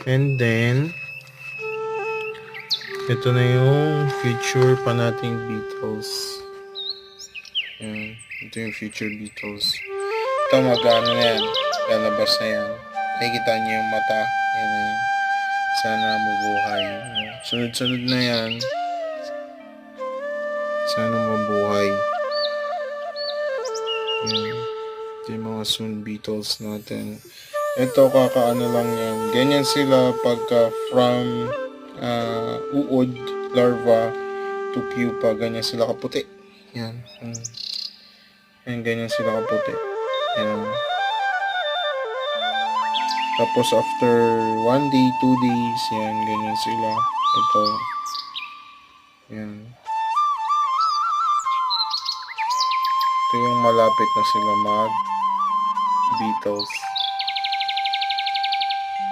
And then, ito na yung future pa nating beetles. Yan. Ito yung future beetles. Ito mag-ano na yan. Lalabas na yan. Nakikita niyo yung mata. Yan na yan. Sana mabuhay. Sunod-sunod na yan. Sana mabuhay. Yan. Ito yung mga soon beetles natin. Ito kakaano lang yan. Ganyan sila pagka from uod, larva to pupa. Ganyan sila kaputi. Yan. Yan, ganyan sila kaputi. Yan. Tapos after 1 day, 2 days, yan, ganyan sila. Ito. Yan. Ito yung malapit na sila mag beetles.